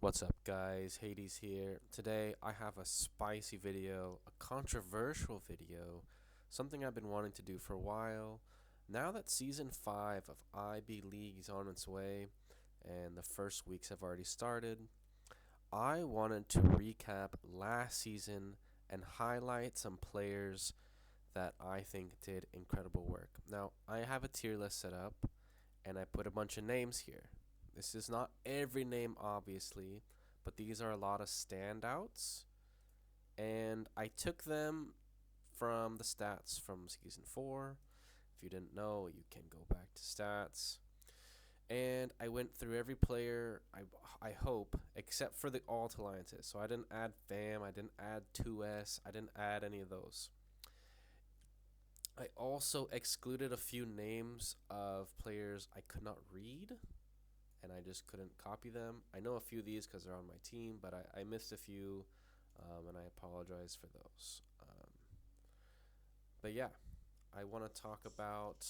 What's up, guys? Hades here. Today I have a spicy video, a controversial video, something I've been wanting to do for a while. Now that season 5 of IB League is on its way and the first weeks have already started, I wanted to recap last season and highlight some players that I think did incredible work. Now, I have a tier list set up and I put a bunch of names here. This is not every name, obviously, but these are a lot of standouts. And I took them from the stats from season 4. If you didn't know, you can go back to stats. And I went through every player, I hope, except for the alt alliances. So I didn't add FAM, I didn't add 2S, I didn't add any of those. I also excluded a few names of players I could not read, and I just couldn't copy them. I know a few of these because they're on my team, but I missed a few, and I apologize for those. But yeah, I want to talk about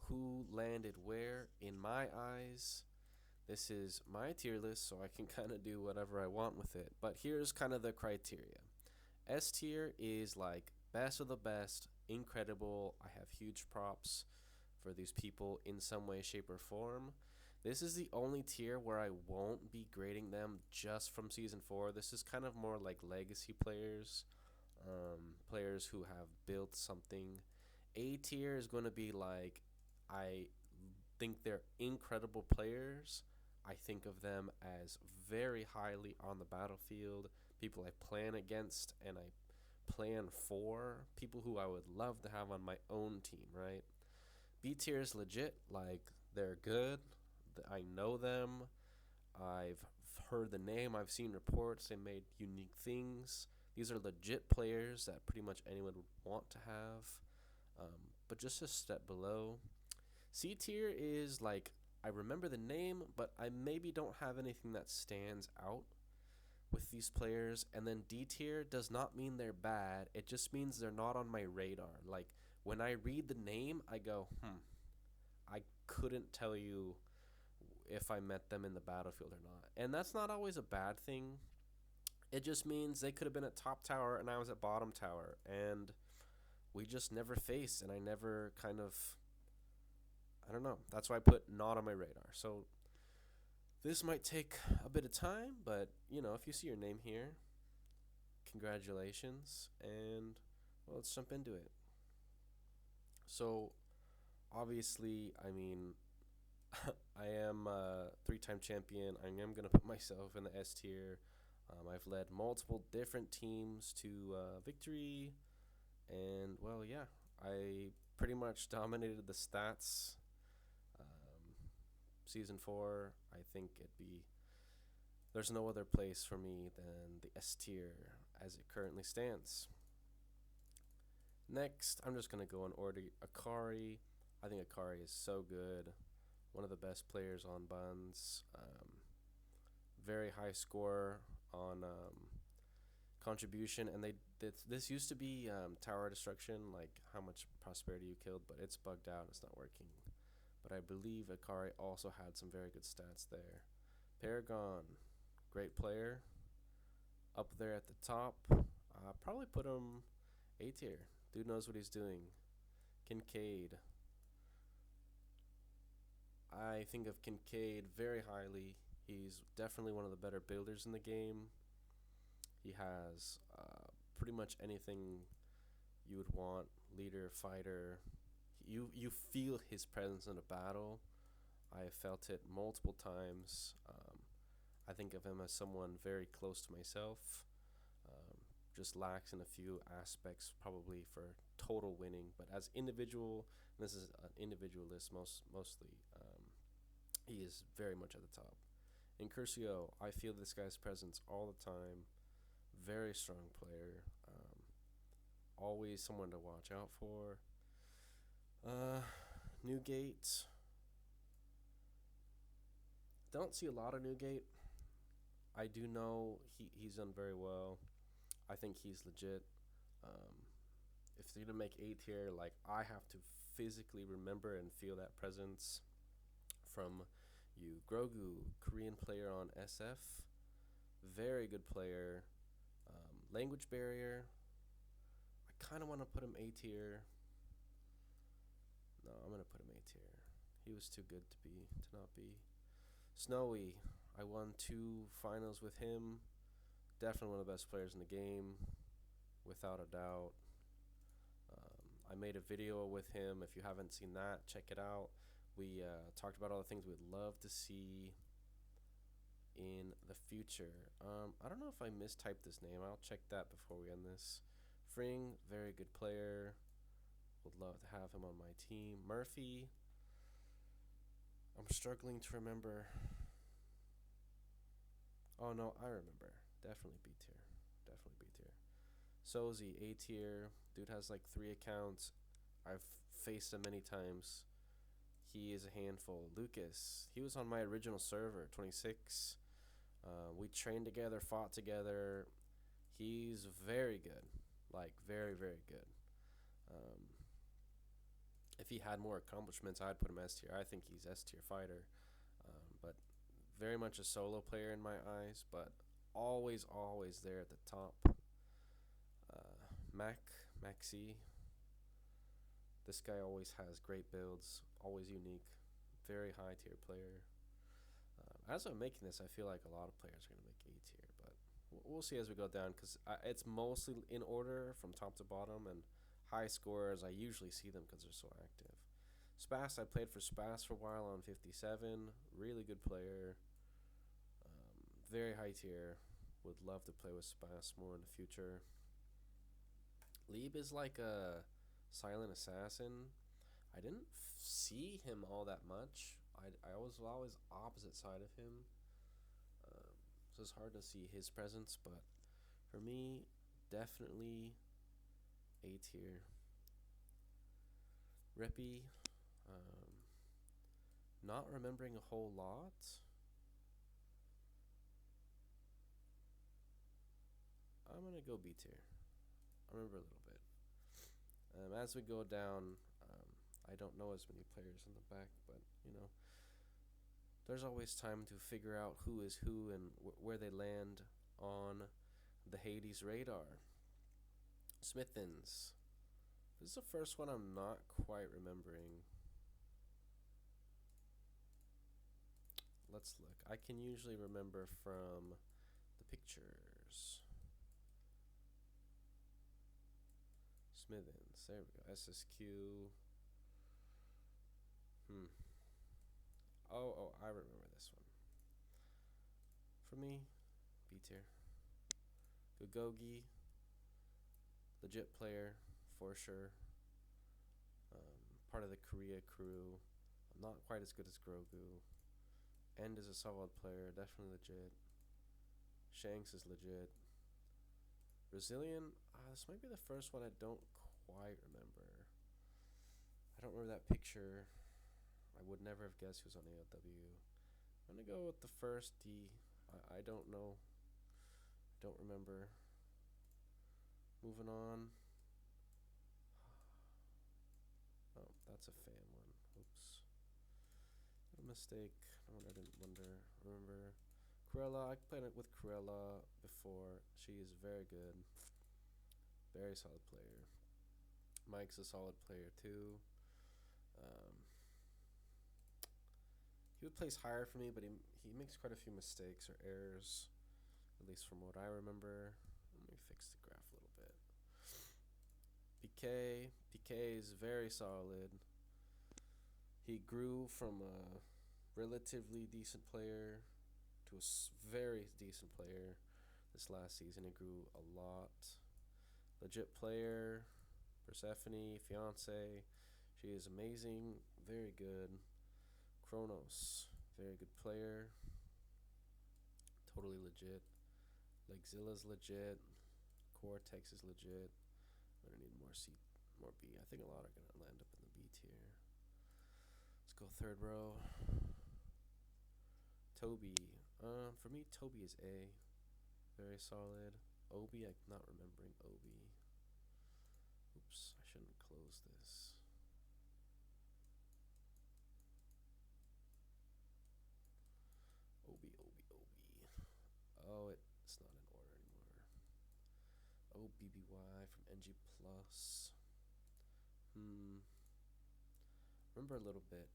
who landed where in my eyes. This is my tier list, so I can kind of do whatever I want with it. But here's kind of the criteria. S tier is like best of the best, incredible. I have huge props for these people in some way, shape, or form. This is the only tier where I won't be grading them just from season 4. This is kind of more like legacy players, players who have built something. A tier is going to be like, I think they're incredible players. I think of them as very highly on the battlefield, people I plan against and I plan for, people who I would love to have on my own team, right? B tier is legit, like they're good. I know them. I've heard the name. I've seen reports. They made unique things. These are legit players that pretty much anyone would want to have. But just a step below. C tier is like, I remember the name, but I maybe don't have anything that stands out with these players. And then D tier does not mean they're bad. It just means they're not on my radar. Like, when I read the name, I go, I couldn't tell you if I met them in the battlefield or not. And that's not always a bad thing. It just means they could have been at top tower and I was at bottom tower. And we just never faced. And I never kind of, I don't know. That's why I put not on my radar. So this might take a bit of time, but, you know, if you see your name here, congratulations. And, well, let's jump into it. So, obviously, I mean, I am a 3-time champion. I am going to put myself in the S tier. I've led multiple different teams to victory. And, well, yeah, I pretty much dominated the stats. Season 4, I think there's no other place for me than the S tier as it currently stands. Next, I'm just going to go in order. Akari. I think Akari is so good. One of the best players on Buns. Very high score on contribution. And this used to be tower destruction, like how much prosperity you killed, but it's bugged out. It's not working. But I believe Akari also had some very good stats there. Paragon, great player. Up there at the top. Probably put him A tier. Dude knows what he's doing. Kincaid. I think of Kincaid very highly. He's definitely one of the better builders in the game. He has pretty much anything you would want. Leader, fighter. You feel his presence in a battle. I have felt it multiple times. I think of him as someone very close to myself. Just lacks in a few aspects probably for total winning, but as individual, and this is an individual list mostly, he is very much at the top. In Curcio, I feel this guy's presence all the time. Very strong player. Always someone to watch out for. Newgate. Don't see a lot of Newgate. I do know he's done very well. I think he's legit. If they're gonna make A tier, like I have to physically remember and feel that presence from you. Grogu, Korean player on SF. Very good player. Language barrier. I kind of want to put him A tier. No, I'm gonna put him A tier. He was too good to not be. Snowy. I won 2 finals with him. Definitely one of the best players in the game, without a doubt. I made a video with him. If you haven't seen that, check it out. We talked about all the things we'd love to see in the future. I don't know if I mistyped his name. I'll check that before we end this. Fring, very good player. Would love to have him on my team. Murphy, I'm struggling to remember. Oh no, I remember. Definitely B tier. Definitely B tier. Sozi, A tier. Dude has like 3 accounts. I've faced him many times. He is a handful. Lucas, he was on my original server, 26. We trained together, fought together. He's very good. Like, very, very good. Um, if he had more accomplishments, I'd put him S tier. I think he's S tier fighter. But very much a solo player in my eyes, but always, always there at the top. Maxi. This guy always has great builds, always unique, very high tier player. As I'm making this, I feel like a lot of players are going to make A tier, but we'll see as we go down because it's mostly in order from top to bottom, and high scorers, I usually see them because they're so active. Spas, I played for Spas for a while on 57. Really good player. Very high tier. Would love to play with Spas more in the future. Lieb is like a silent assassin. I didn't see him all that much. I was always opposite side of him, so it's hard to see his presence. But for me, definitely A tier. Rippy, not remembering a whole lot. I'm gonna go B tier. I remember a little bit. As we go down, I don't know as many players in the back, but there's always time to figure out who is who and where they land on the Hades radar. Smithins. This is the first one I'm not quite remembering. Let's look. I can usually remember from the pictures. Smithins. There we go. SSQ. Oh, I remember this one. For me, B tier. Gogogi. Legit player, for sure. Part of the Korea crew. Not quite as good as Grogu. End is a solid player, definitely legit. Shanks is legit. Brazilian, this might be the first one I don't quite remember. I don't remember that picture. I would never have guessed he was on ALW. I'm going to go with the first D. I don't know. Don't remember. Moving on. Oh, that's a fan one. Oops. A mistake. No, I didn't remember. Cruella, I played it with Cruella before. She is very good. Very solid player. Mike's a solid player too. He would place higher for me, but he makes quite a few mistakes or errors, at least from what I remember. Let me fix the graph a little bit. PK is very solid. He grew from a relatively decent player to a very decent player. This last season, he grew a lot. Legit player. Persephone, fiance. She is amazing. Very good. Kronos, very good player. Totally legit. Legzilla's legit. Cortex is legit. I'm gonna need more B. I think a lot are gonna land up in the B tier. Let's go third row. Toby. For me, Toby is A. Very solid. Obi, I'm not remembering Obi. Oops, I shouldn't close this. Obi. Oh, BBY from NG Plus. Remember a little bit.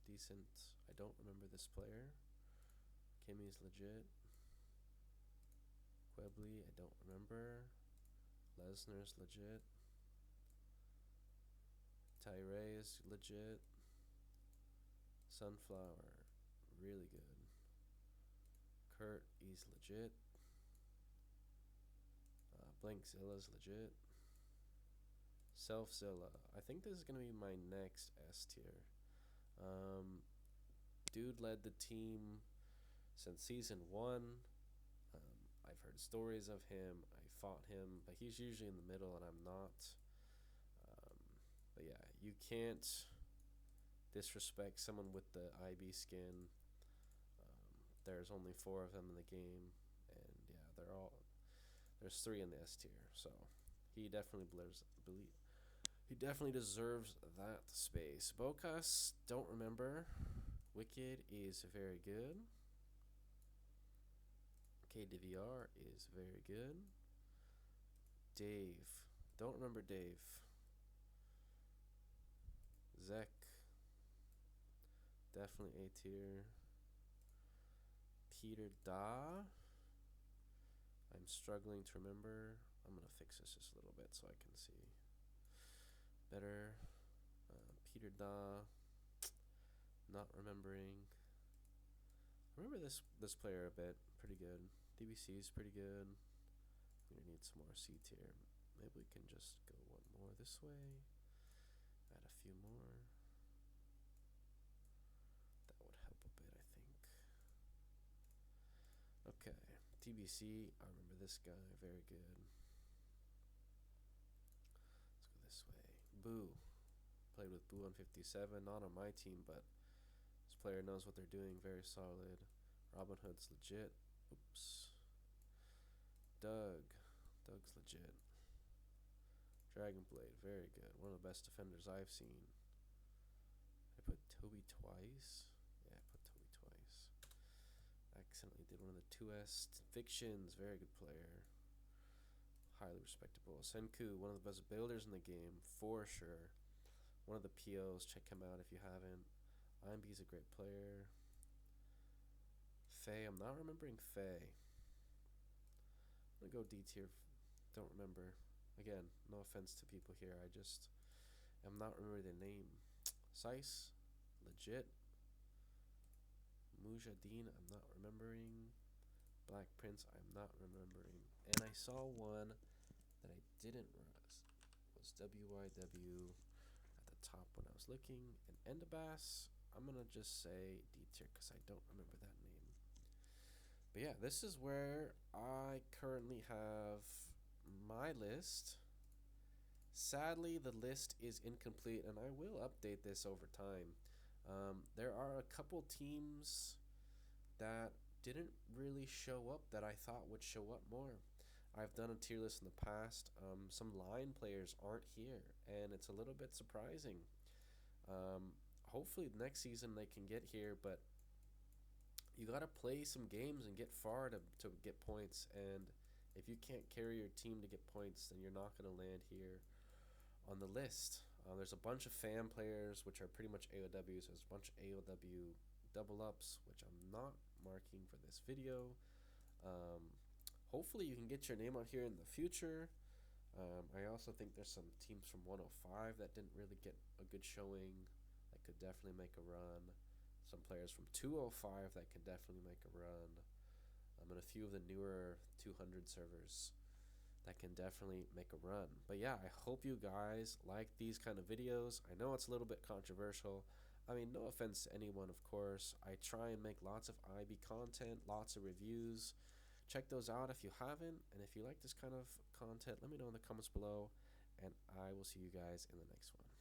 Decent. I don't remember this player. Kimmy's legit. Quebly, I don't remember. Lesnar's legit. Tyree is legit. Sunflower, really good. Kurt, he's legit. Blankzilla's legit. Selfzilla, I think this is going to be my next S tier. Dude led the team since season 1. I've heard stories of him. I fought him, but he's usually in the middle and I'm not. But yeah, you can't disrespect someone with the IB skin. There's only 4 of them in the game, and yeah, there's 3 in the S tier, so he definitely deserves that space. Bokas, don't remember. Wicked is very good. KDVR is very good. Dave, don't remember Dave. Zek, definitely A tier. Peter Da, I'm struggling to remember. I'm gonna fix this just a little bit so I can see better. Peter Da, not remembering. I remember this player a bit. Pretty good. DBC is pretty good. I'm gonna need some more C tier. Maybe we can just go one more this way. Add a few more. That would help a bit, I think. Okay, TBC, I remember this guy, very good. Let's go this way. Boo, played with Boo on 57, not on my team, but this player knows what they're doing, very solid. Robin Hood's legit. Oops. Doug's legit. Dragonblade, very good. One of the best defenders I've seen. I put Toby twice. Yeah, I put Toby twice. Accidentally did one of the 2S. Fictions, very good player. Highly respectable. Senku, one of the best builders in the game, for sure. One of the POs, check him out if you haven't. IMB's a great player. Faye, I'm not remembering Faye. I'm gonna go D tier. Don't remember. Again, no offense to people here. I just am not remembering the name. Sice, legit. Mujahideen, I'm not remembering. Black Prince, I'm not remembering. And I saw one that I didn't realize was WYW at the top when I was looking. And Endabas, I'm gonna just say D tier because I don't remember that name. But yeah, this is where I currently have my list. Sadly, the list is incomplete, and I will update this over time. There are a couple teams that didn't really show up that I thought would show up more. I've done a tier list in the past. Some line players aren't here, and it's a little bit surprising. Hopefully next season they can get here, but you gotta play some games and get far to get points, and if you can't carry your team to get points, then you're not gonna land here on the list. There's a bunch of fan players, which are pretty much AOWs. There's a bunch of AOW double ups, which I'm not marking for this video. Hopefully you can get your name out here in the future. I also think there's some teams from 105 that didn't really get a good showing that could definitely make a run. Some players from 205 that can definitely make a run. And a few of the newer 200 servers that can definitely make a run. But yeah, I hope you guys like these kind of videos. I know it's a little bit controversial. I mean, no offense to anyone, of course. I try and make lots of IB content, lots of reviews. Check those out if you haven't. And if you like this kind of content, let me know in the comments below. And I will see you guys in the next one.